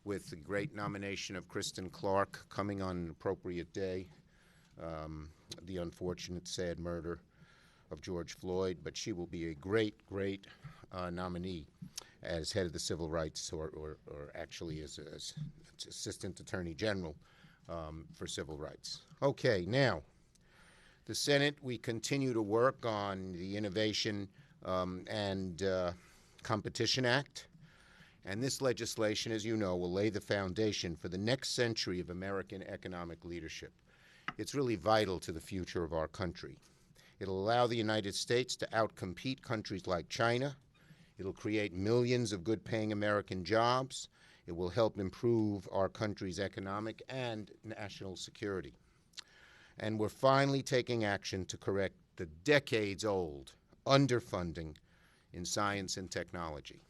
with the great nomination of Kristen Clark coming on an appropriate day, the unfortunate, sad murder of George Floyd, but she will be a great nominee as head of the Civil Rights, or actually as Assistant Attorney General for Civil Rights. Okay, now, the Senate, we continue to work on the Innovation and Competition Act. And this legislation, as you know, will lay the foundation for the next century of American economic leadership. It's really vital to the future of our country. It'll allow the United States to outcompete countries like China. It'll create millions of good-paying American jobs. It will help improve our country's economic and national security. And we're finally taking action to correct the decades-old underfunding in science and technology.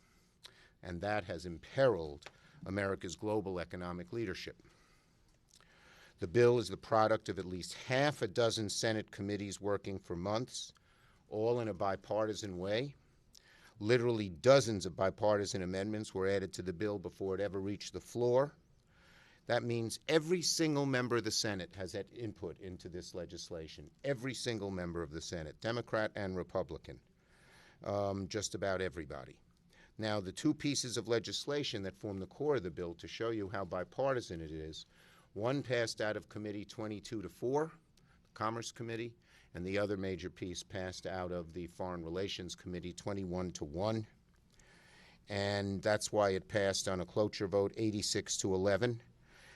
And that has imperiled America's global economic leadership. The bill is the product of at least half a dozen Senate committees working for months, all in a bipartisan way. Literally dozens of bipartisan amendments were added to the bill before it ever reached the floor. That means every single member of the Senate has had input into this legislation. Every single member of the Senate, Democrat and Republican, just about everybody. Now, the two pieces of legislation that form the core of the bill, to show you how bipartisan it is, one passed out of committee 22-4, the Commerce Committee, and the other major piece passed out of the Foreign Relations Committee 21-1. And that's why it passed on a cloture vote 86-11.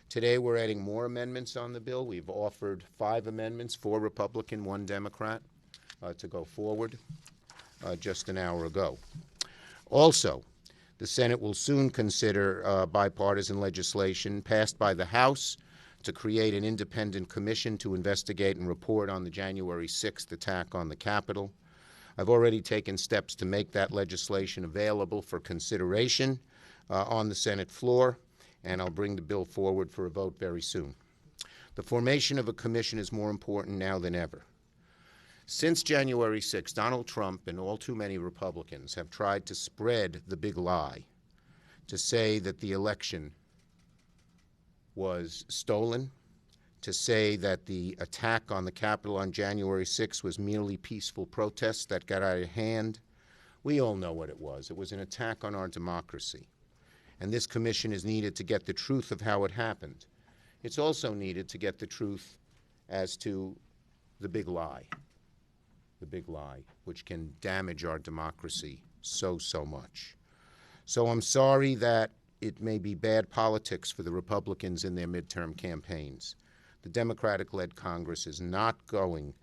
Today we're adding more amendments on the bill. We've offered 5 amendments, 4 Republican, 1 Democrat, to go forward just an hour ago. Also, the Senate will soon consider bipartisan legislation passed by the House to create an independent commission to investigate and report on the January 6th attack on the Capitol. I've already taken steps to make that legislation available for consideration on the Senate floor, and I'll bring the bill forward for a vote very soon. The formation of a commission is more important now than ever. Since January 6, Donald Trump and all too many Republicans have tried to spread the big lie, to say that the election was stolen, to say that the attack on the Capitol on January 6 was merely peaceful protests that got out of hand. We all know what it was. It was an attack on our democracy. And this commission is needed to get the truth of how it happened. It's also needed to get the truth as to the big lie, which can damage our democracy so much. So I'm sorry that it may be bad politics for the Republicans in their midterm campaigns. The Democratic-led Congress is not going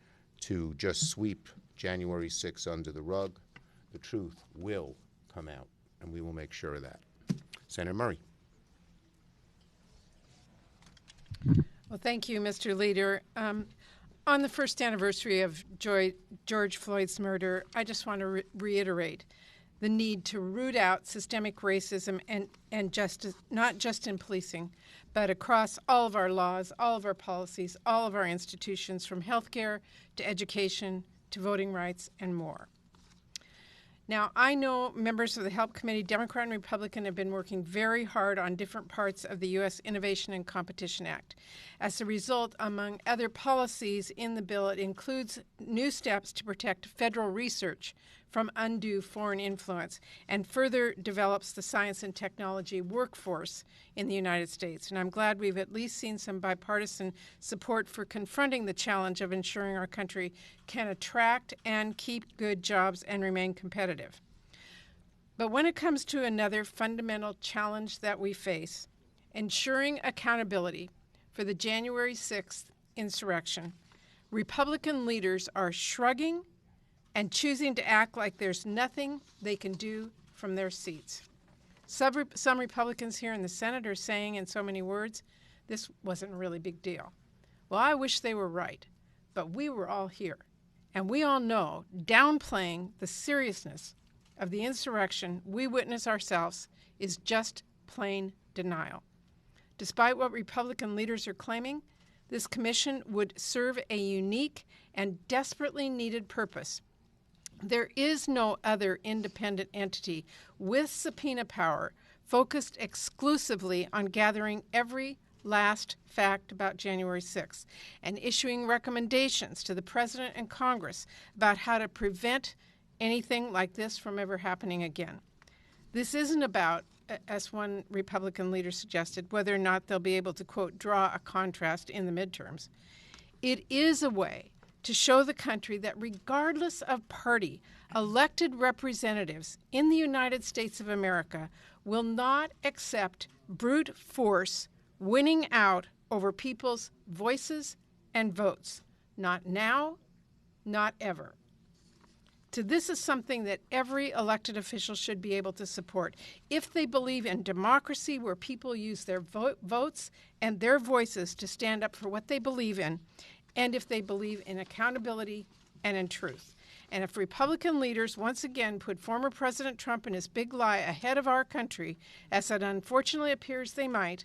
to just sweep January 6 under the rug. The truth will come out, and we will make sure of that. Senator Murray. Well, thank you, Mr. Leader. On the first anniversary of George Floyd's murder, I just want to reiterate the need to root out systemic racism and justice, not just in policing, but across all of our laws, all of our policies, all of our institutions, from healthcare to education to voting rights and more. Now, I know members of the HELP Committee, Democrat and Republican, have been working very hard on different parts of the U.S. Innovation and Competition Act. As a result, among other policies in the bill, it includes new steps to protect federal research from undue foreign influence and further develops the science and technology workforce in the United States. And I'm glad we've at least seen some bipartisan support for confronting the challenge of ensuring our country can attract and keep good jobs and remain competitive. But when it comes to another fundamental challenge that we face, ensuring accountability for the January 6th insurrection, Republican leaders are shrugging and choosing to act like there's nothing they can do from their seats. Some Republicans here in the Senate are saying in so many words, this wasn't a really big deal. Well, I wish they were right, but we were all here. And we all know downplaying the seriousness of the insurrection we witness ourselves is just plain denial. Despite what Republican leaders are claiming, this commission would serve a unique and desperately needed purpose. There is no other independent entity with subpoena power focused exclusively on gathering every last fact about January 6th and issuing recommendations to the President and Congress about how to prevent anything like this from ever happening again. This isn't about, as one Republican leader suggested, whether or not they'll be able to, quote, draw a contrast in the midterms. It is a way to show the country that regardless of party, elected representatives in the United States of America will not accept brute force winning out over people's voices and votes. Not now, not ever. So this is something that every elected official should be able to support. If they believe in democracy where people use their votes and their voices to stand up for what they believe in, and if they believe in accountability and in truth. And if Republican leaders once again put former President Trump and his big lie ahead of our country, as it unfortunately appears they might,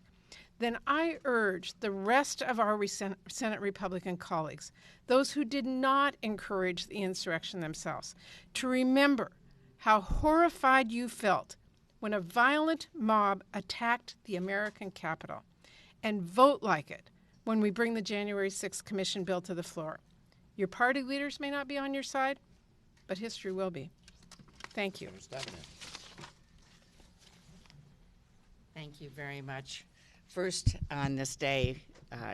then I urge the rest of our Senate Republican colleagues, those who did not encourage the insurrection themselves, to remember how horrified you felt when a violent mob attacked the American Capitol, and vote like it when we bring the January 6th Commission bill to the floor. Your party leaders may not be on your side, but history will be. Thank you. Thank you very much. First, on this day,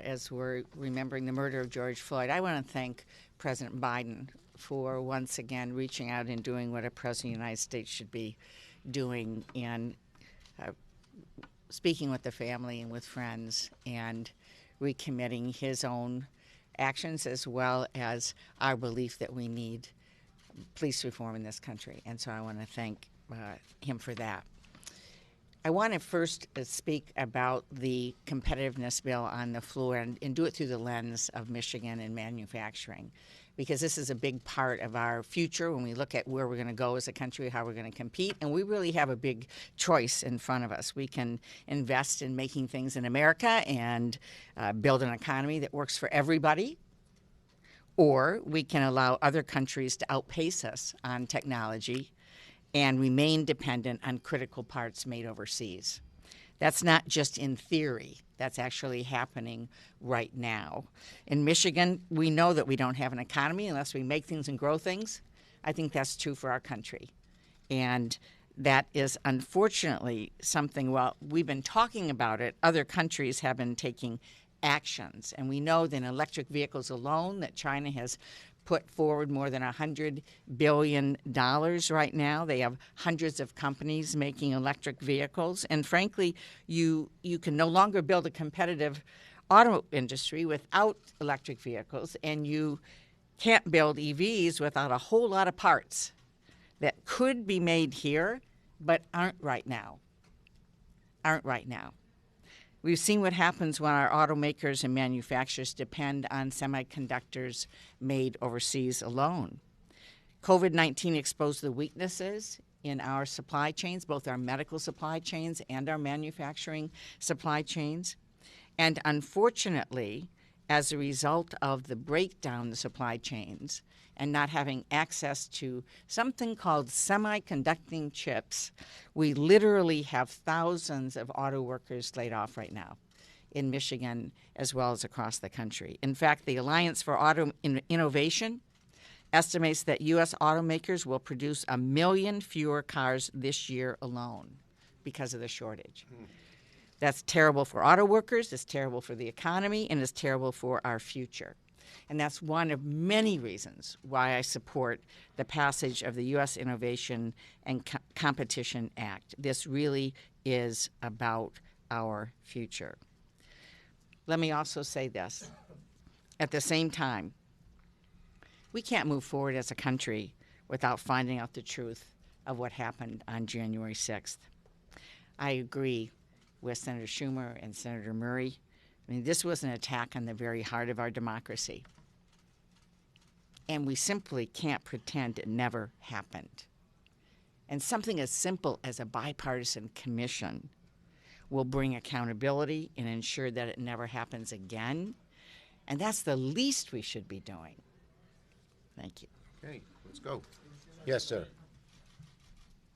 as we're remembering the murder of George Floyd, I want to thank President Biden for once again reaching out and doing what a president of the United States should be doing, and speaking with the family and with friends and recommitting his own actions as well as our belief that we need police reform in this country. And so I want to thank him for that. I want to first speak about the competitiveness bill on the floor and do it through the lens of Michigan and manufacturing, because this is a big part of our future when we look at where we're going to go as a country, how we're going to compete, and we really have a big choice in front of us. We can invest in making things in America and build an economy that works for everybody, or we can allow other countries to outpace us on technology and remain dependent on critical parts made overseas. That's not just in theory. That's actually happening right now. In Michigan, we know that we don't have an economy unless we make things and grow things. I think that's true for our country. And that is unfortunately something, well, we've been talking about it. Other countries have been taking actions. And we know that in electric vehicles alone that China has put forward more than $100 billion right now. They have hundreds of companies making electric vehicles. And frankly, you can no longer build a competitive auto industry without electric vehicles, and you can't build EVs without a whole lot of parts that could be made here but aren't right now. We've seen what happens when our automakers and manufacturers depend on semiconductors made overseas alone. COVID-19 exposed the weaknesses in our supply chains, both our medical supply chains and our manufacturing supply chains. And unfortunately, as a result of the breakdown in the supply chains and not having access to something called semiconducting chips, we literally have thousands of auto workers laid off right now in Michigan as well as across the country. In fact, the Alliance for Auto Innovation estimates that U.S. automakers will produce 1 million fewer cars this year alone because of the shortage. That's terrible for auto workers, it's terrible for the economy, and it's terrible for our future. And that's one of many reasons why I support the passage of the U.S. Innovation and Competition Act. This really is about our future. Let me also say this. At the same time, we can't move forward as a country without finding out the truth of what happened on January 6th. I agree with Senator Schumer and Senator Murray. I mean, this was an attack on the very heart of our democracy. And we simply can't pretend it never happened. And something as simple as a bipartisan commission will bring accountability and ensure that it never happens again. And that's the least we should be doing. Thank you. Okay, let's go. Yes, sir.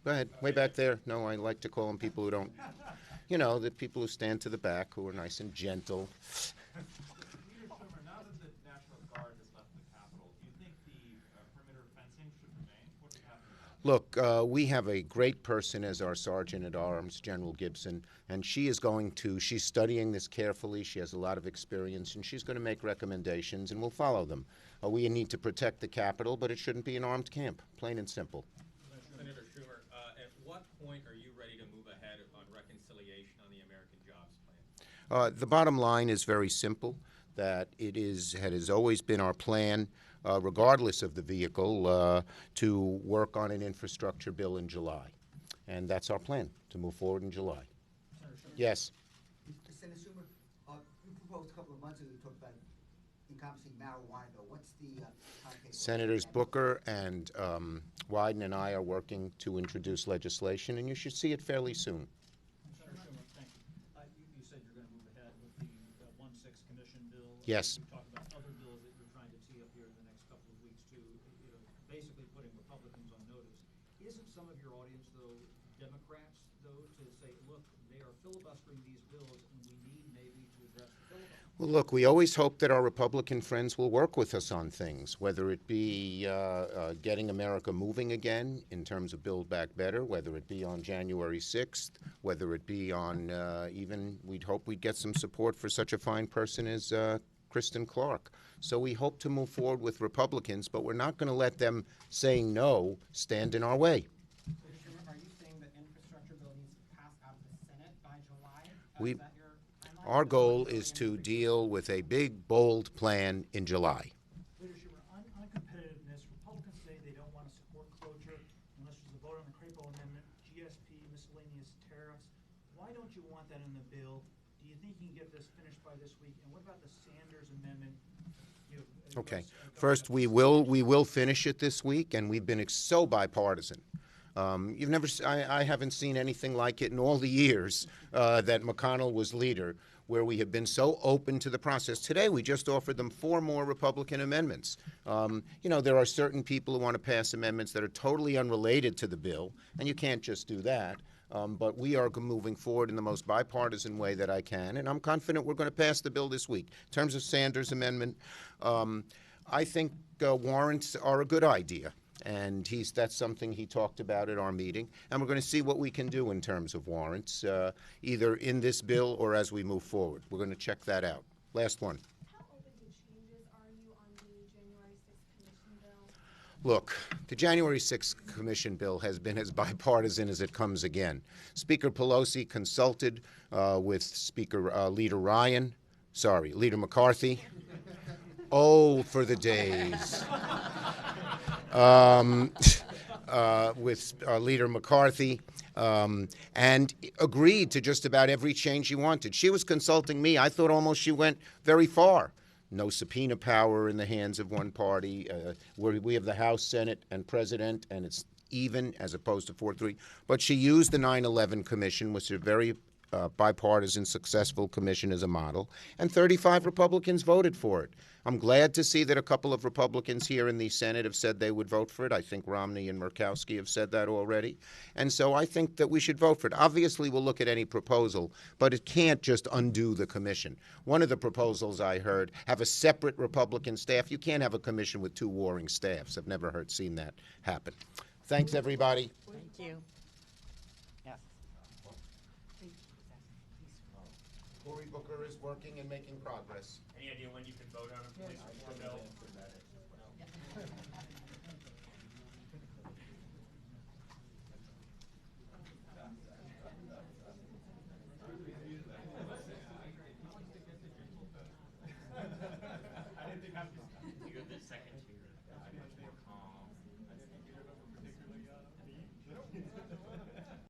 Go ahead, way back there. No, I like to call them people who don't, you know, the people who stand to the back, who are nice and gentle. Leader Schumer, now that the National Guard has left the Capitol, do you think the perimeter fencing should remain? What do you have to do? Look, we have a great person as our Sergeant at Arms, General Gibson, and she's studying this carefully. She has a lot of experience, and she's going to make recommendations, and we'll follow them. We need to protect the Capitol, but it shouldn't be an armed camp, plain and simple. Senator Schumer, at what point are you ready to move ahead on reconciliation on the American Jobs Plan? The bottom line is very simple, that it has always been our plan, regardless of the vehicle, to work on an infrastructure bill in July. And that's our plan, to move forward in July. Senator Schumer? Yes. Senator Schumer, you proposed a couple of months ago, you talked about encompassing marijuana bill. What's the timetable? Senators Booker and Wyden and I are working to introduce legislation, and you should see it fairly soon. Senator Schumer, thank you. You said you're going to move ahead with the 1-6 commission bill. Yes. You talked about other bills that you're trying to tee up here in the next couple of weeks, too, basically putting Republicans on notice. Isn't some of your audience, though, Democrats, though, to say, look, they are filibustering these bills, and we need maybe to address the filibuster? Well, look, we always hope that our Republican friends will work with us on things, whether it be getting America moving again in terms of Build Back Better, whether it be on January 6th, whether it be on even we'd hope we'd get some support for such a fine person as Kristen Clark. So we hope to move forward with Republicans, but we're not going to let them saying no stand in our way. Mr. Schumer, are you saying the infrastructure bill needs to pass out of the Senate by July? We- Is that your timeline? Our goal is to deal with a big, bold plan in July. Leader Schumer, on competitiveness, Republicans say they don't want to support cloture unless there's a vote on the Crapo Amendment, GSP, miscellaneous tariffs. Why don't you want that in the bill? Do you think you can get this finished by this week? And what about the Sanders Amendment? Okay. First, we will finish it this week, and we've been so bipartisan. I haven't seen anything like it in all the years that McConnell was leader, where we have been so open to the process. Today, we just offered them 4 more Republican amendments. There are certain people who want to pass amendments that are totally unrelated to the bill, and you can't just do that. But we are moving forward in the most bipartisan way that I can, and I'm confident we're going to pass the bill this week. In terms of Sanders' amendment, I think warrants are a good idea, and that's something he talked about at our meeting, and we're going to see what we can do in terms of warrants, either in this bill or as we move forward. We're going to check that out. Last one. How open to changes are you on the January 6th commission bill? Look, the January 6th Commission bill has been as bipartisan as it comes again. Speaker Pelosi consulted with Leader McCarthy. Oh, for the days. With Leader McCarthy, and agreed to just about every change she wanted. She was consulting me. I thought almost she went very far. No subpoena power in the hands of one party. Where we have the House, Senate, and President, and it's even as opposed to 4-3. But she used the 9/11 Commission, which is a very bipartisan, successful commission as a model, and 35 Republicans voted for it. I'm glad to see that a couple of Republicans here in the Senate have said they would vote for it. I think Romney and Murkowski have said that already. And so I think that we should vote for it. Obviously, we'll look at any proposal, but it can't just undo the commission. One of the proposals I heard have a separate Republican staff. You can't have a commission with 2 warring staffs. I've never seen that happen. Thanks, everybody. Thank you. Yes. Cory Booker is working and making progress. Any idea when you can vote on a police reform bill?